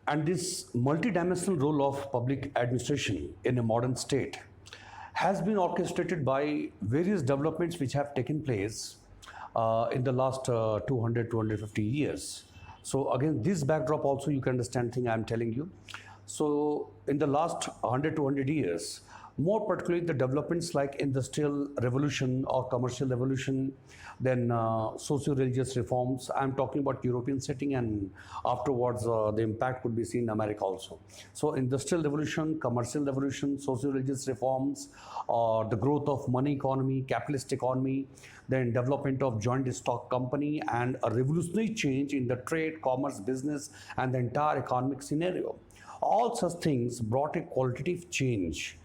And this multidimensional role of public administration in a modern state has been orchestrated by various developments which have taken place in the last 250 years. So again, this backdrop also you can understand thing I'm telling you. So in the last 100 to 100 years, more particularly the developments like industrial revolution or commercial revolution, then socio-religious reforms. I'm talking about European setting, and afterwards the impact could be seen in America also. So industrial revolution, commercial revolution, socio-religious reforms, the growth of money economy, capitalist economy, then development of joint stock company, and a revolutionary change in the trade, commerce, business, and the entire economic scenario. All such things brought a qualitative change,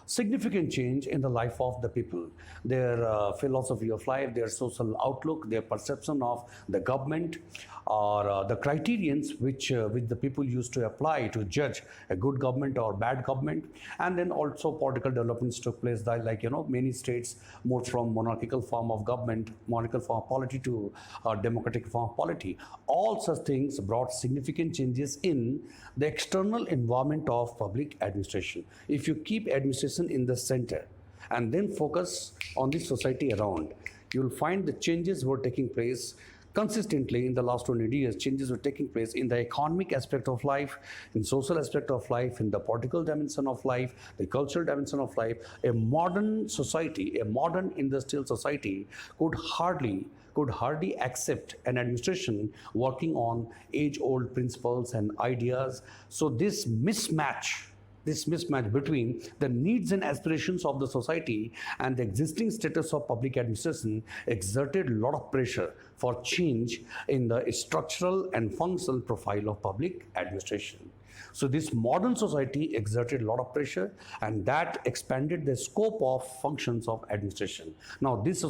significant change in the life of the people, their philosophy of life, their social outlook, their perception of the government, or the criterions which the people used to apply to judge a good government or bad government. And then also political developments took place, like many states moved from monarchical form of government, monarchical form of polity, to democratic form of polity. All such things brought significant changes in the external environment of public administration. If you keep administration in the center and then focus on the society around, you will find the changes were taking place consistently in the last 100 years. Changes were taking place in the economic aspect of life, in social aspect of life, in the political dimension of life, the cultural dimension of life. A modern society, a modern industrial society could hardly accept an administration working on age-old principles and ideas. So this mismatch between the needs and aspirations of the society and the existing status of public administration exerted a lot of pressure for change in the structural and functional profile of public administration. So this modern society exerted a lot of pressure, and that expanded the scope of functions of administration. Now this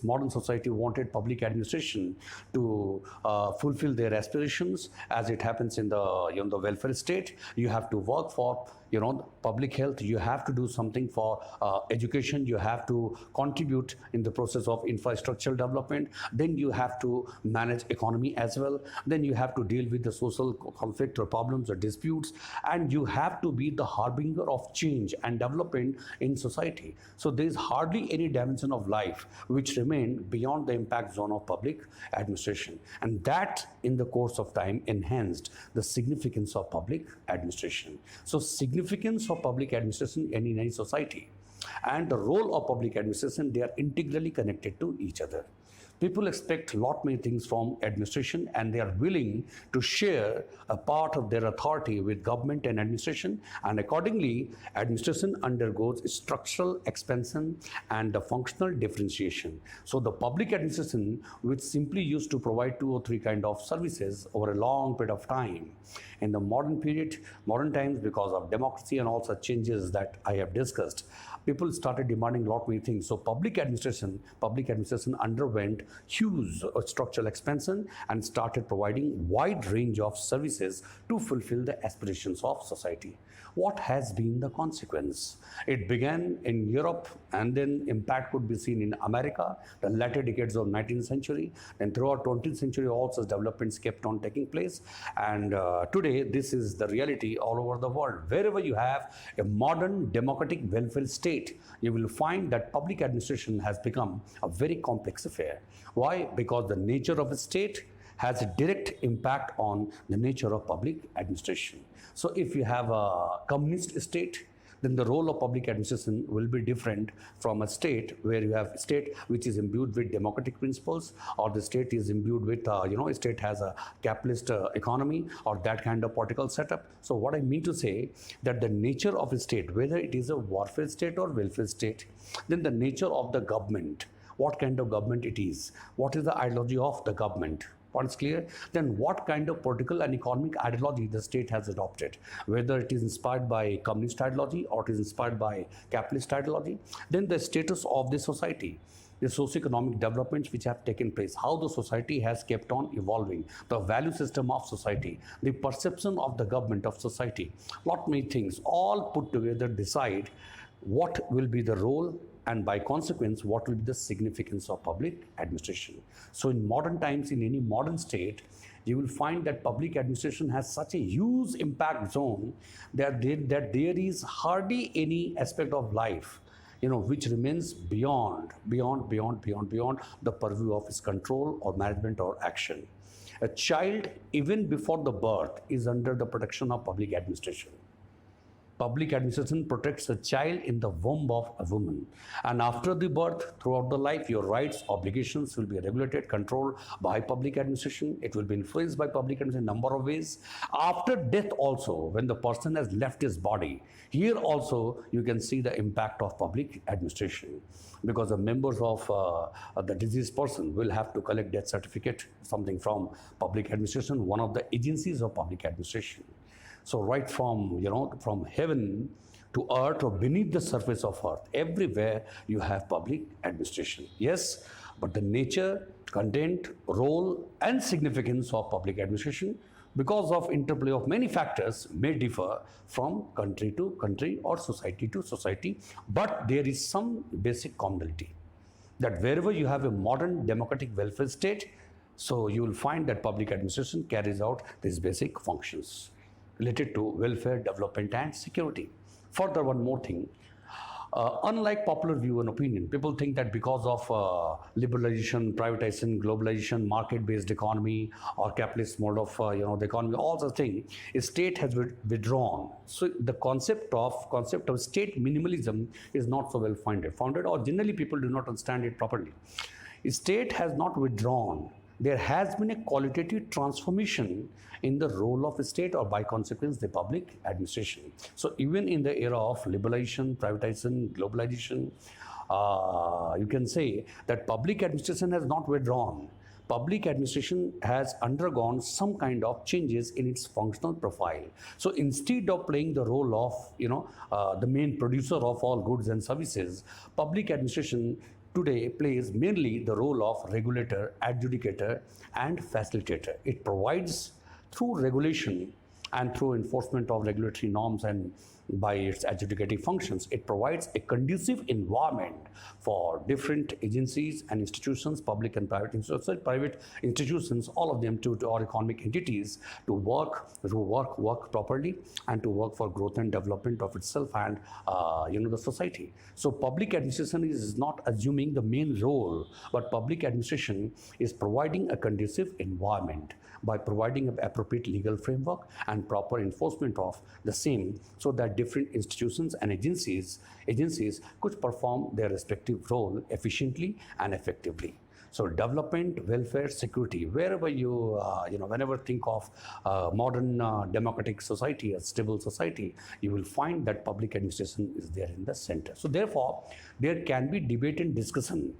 modern society wanted public administration to fulfill their aspirations, as it happens in the welfare state. You have to work for public health, you have to do something for education, you have to contribute in the process of infrastructural development, then you have to manage economy as well, then you have to deal with the social conflict or problems or disputes, and you have to be the harbinger of change and development in society. So there is hardly any dimension of life which remained beyond the impact zone of public administration, and that in the course of time enhanced the significance of public administration. So significance of public administration in any society and the role of public administration, they are integrally connected to each other. People expect lot many things from administration, and they are willing to share a part of their authority with government and administration, and accordingly administration undergoes structural expansion and the functional differentiation. So the public administration, which simply used to provide 2 or 3 kind of services over a long period of time, in the modern times, because of democracy and all such changes that I have discussed, people started demanding lot many things. So public administration underwent huge structural expansion and started providing wide range of services to fulfill the aspirations of society. What has been the consequence? It began in Europe, and then impact could be seen in America, the latter decades of 19th century, and throughout 20th century all such developments kept on taking place. And today this is the reality all over the world. Wherever you have a modern democratic welfare state, you will find that public administration has become a very complex affair. Why? Because the nature of a state has a direct impact on the nature of public administration. So if you have a communist state, then the role of public administration will be different from a state where you have a state which is imbued with democratic principles, or the state is imbued with, a state has a capitalist economy or that kind of political setup. So what I mean to say, that the nature of a state, whether it is a warfare state or welfare state, then the nature of the government, what kind of government it is, what is the ideology of the government, once clear, then what kind of political and economic ideology the state has adopted, whether it is inspired by communist ideology or it is inspired by capitalist ideology, then the status of the society, the socio-economic developments which have taken place, how the society has kept on evolving, the value system of society, the perception of the government of society, lot many things all put together decide what will be the role, and by consequence what will be the significance of public administration. So in modern times, in any modern state, you will find that public administration has such a huge impact zone that there is hardly any aspect of life, which remains beyond the purview of its control or management or action. A child, even before the birth, is under the protection of public administration. Public administration protects a child in the womb of a woman. And after the birth, throughout the life, your rights, obligations will be regulated, controlled by public administration. It will be influenced by public administration in a number of ways. After death also, when the person has left his body, here also you can see the impact of public administration, because the members of the deceased person will have to collect death certificate, something from public administration, one of the agencies of public administration. So right from heaven to earth or beneath the surface of earth, everywhere you have public administration. Yes, but the nature, content, role and significance of public administration, because of interplay of many factors, may differ from country to country or society to society. But there is some basic commonality, that wherever you have a modern democratic welfare state, so you will find that public administration carries out these basic functions related to welfare, development and security. Further, one more thing. Unlike popular view and opinion, people think that because of liberalization, privatization, globalization, market-based economy or capitalist mode of the economy, all the things, a state has withdrawn. So the concept of state minimalism is not so well founded, or generally people do not understand it properly. A state has not withdrawn. There has been a qualitative transformation in the role of a state, or by consequence the public administration. So even in the era of liberalization, privatization, globalization, you can say that public administration has not withdrawn. Public administration has undergone some kind of changes in its functional profile. So instead of playing the role of the main producer of all goods and services, public administration today plays mainly the role of regulator, adjudicator and facilitator. It provides, through regulation and through enforcement of regulatory norms and by its adjudicative functions, it provides a conducive environment for different agencies and institutions, public and private institutions, all of them to our economic entities to work properly and to work for growth and development of itself and the society. So public administration is not assuming the main role, but public administration is providing a conducive environment by providing an appropriate legal framework and proper enforcement of the same, so that different institutions and agencies could perform their respective role efficiently and effectively. So development, welfare, security, wherever whenever think of modern democratic society, a stable society, you will find that public administration is there in the center. So therefore, there can be debate and discussion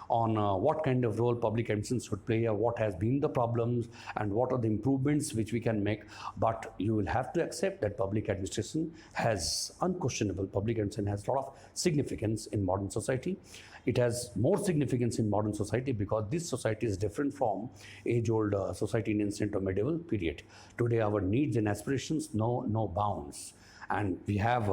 on what kind of role public administration should play, or what has been the problems and what are the improvements which we can make. But you will have to accept that public administration has public administration has a lot of significance in modern society. It has more significance in modern society because this society is different from age-old society in ancient or medieval period. Today our needs and aspirations know no bounds. And we have,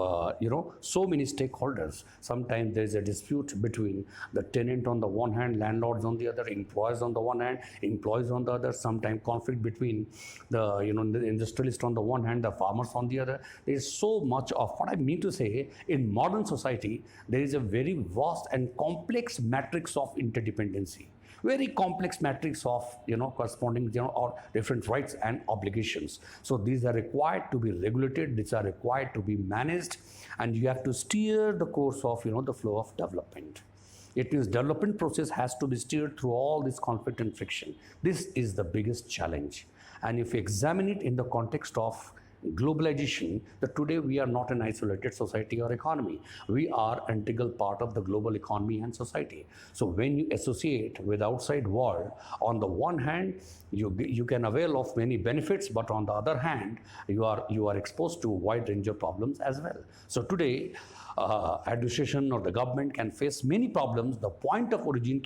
so many stakeholders. Sometimes there is a dispute between the tenant on the one hand, landlords on the other, employers on the one hand, employees on the other. Sometimes conflict between the industrialist on the one hand, the farmers on the other. There is so much of what I mean to say. In modern society, there is a very vast and complex matrix of interdependency. Very complex matrix of corresponding or different rights and obligations. So these are required to be regulated, these are required to be managed, and you have to steer the course of the flow of development. It means development process has to be steered through all this conflict and friction. This is the biggest challenge. And if you examine it in the context of globalization, that today we are not an isolated society or economy. We are an integral part of the global economy and society. So when you associate with outside world, on the one hand, you can avail of many benefits, but on the other hand, you are exposed to a wide range of problems as well. So today, administration or the government can face many problems. The point of origin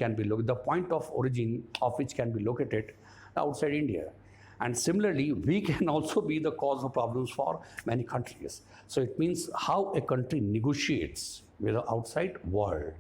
of which can be located outside India. And similarly, we can also be the cause of problems for many countries. So it means how a country negotiates with the outside world.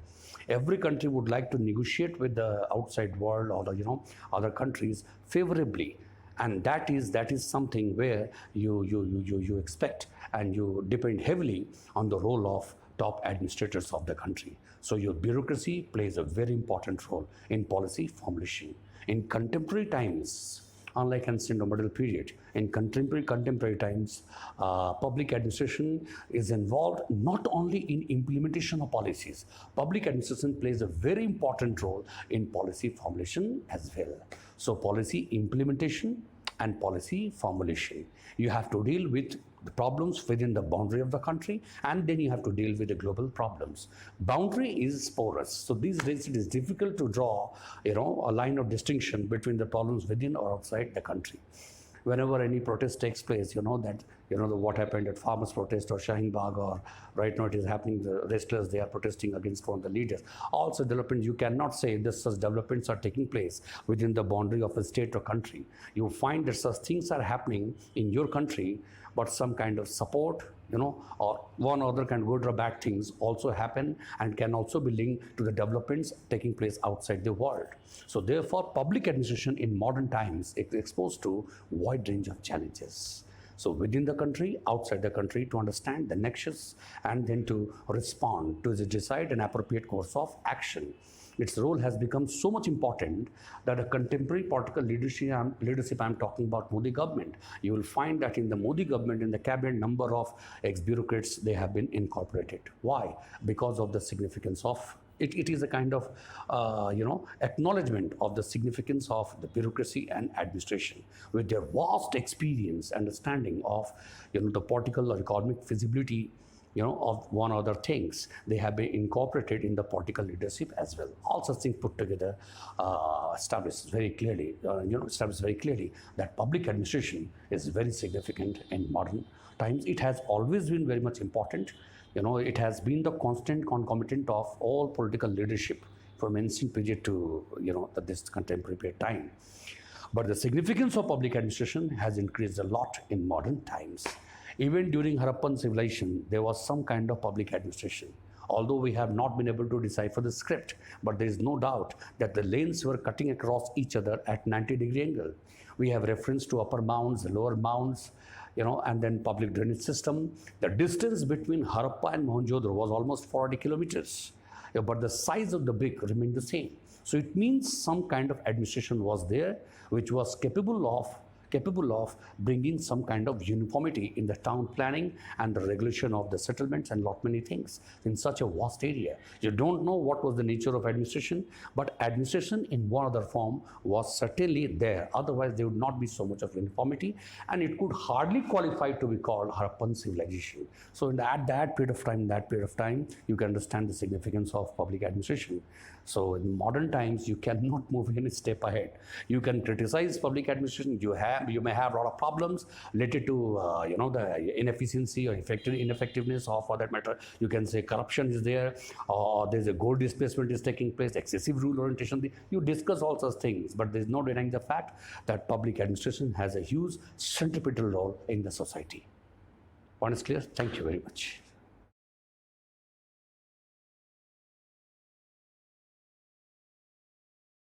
Every country would like to negotiate with the outside world or the other countries favorably, And that is something where you expect and you depend heavily on the role of top administrators of the country. So your bureaucracy plays a very important role in policy formulation. In contemporary times, unlike ancient or middle period, in contemporary times, public administration is involved not only in implementation of policies. Public administration plays a very important role in policy formulation as well. So policy implementation and policy formulation. You have to deal with the problems within the boundary of the country, and then you have to deal with the global problems. Boundary is porous, so these days it is difficult to draw, a line of distinction between the problems within or outside the country. Whenever any protest takes place, what happened at farmers' protest or Shaheen Bagh, or right now it is happening, the wrestlers, they are protesting against one of the leaders. Also developments, you cannot say that such developments are taking place within the boundary of a state or country. You find that such things are happening in your country, but some kind of support, or one other kind of good or bad things also happen and can also be linked to the developments taking place outside the world. So therefore, public administration in modern times is exposed to wide range of challenges. So within the country, outside the country, to understand the nexus and then to respond, to decide an appropriate course of action. Its role has become so much important that a contemporary political leadership I'm talking about Modi government, you will find that in the Modi government, in the cabinet, number of ex-bureaucrats, they have been incorporated. Why? Because of the significance of it is a kind of acknowledgement of the significance of the bureaucracy and administration. With their vast experience, understanding of the political or economic feasibility of one or other things, they have been incorporated in the political leadership as well. All such things put together establishes very clearly that public administration is very significant in modern times. It has always been very much important. It has been the constant concomitant of all political leadership from ancient period to this contemporary period time. But the significance of public administration has increased a lot in modern times. Even during Harappan civilization, there was some kind of public administration. Although we have not been able to decipher the script, but there is no doubt that the lanes were cutting across each other at 90-degree angle. We have reference to upper mounds, lower mounds, and then public drainage system. The distance between Harappa and Mohenjo-daro was almost 40 kilometers, but the size of the brick remained the same. So it means some kind of administration was there, which was capable of bringing some kind of uniformity in the town planning and the regulation of the settlements and lot many things in such a vast area. You don't know what was the nature of administration, but administration in one other form was certainly there. Otherwise, there would not be so much of uniformity, and it could hardly qualify to be called Harappan civilization. So at that period of time, you can understand the significance of public administration. So in modern times, you cannot move any step ahead. You can criticize public administration. You may have a lot of problems related to the inefficiency or ineffectiveness, or for that matter, you can say corruption is there, or there's a gold displacement is taking place, excessive rule orientation. You discuss all such things, but there's no denying the fact that public administration has a huge centripetal role in the society. Point is clear? Thank you very much.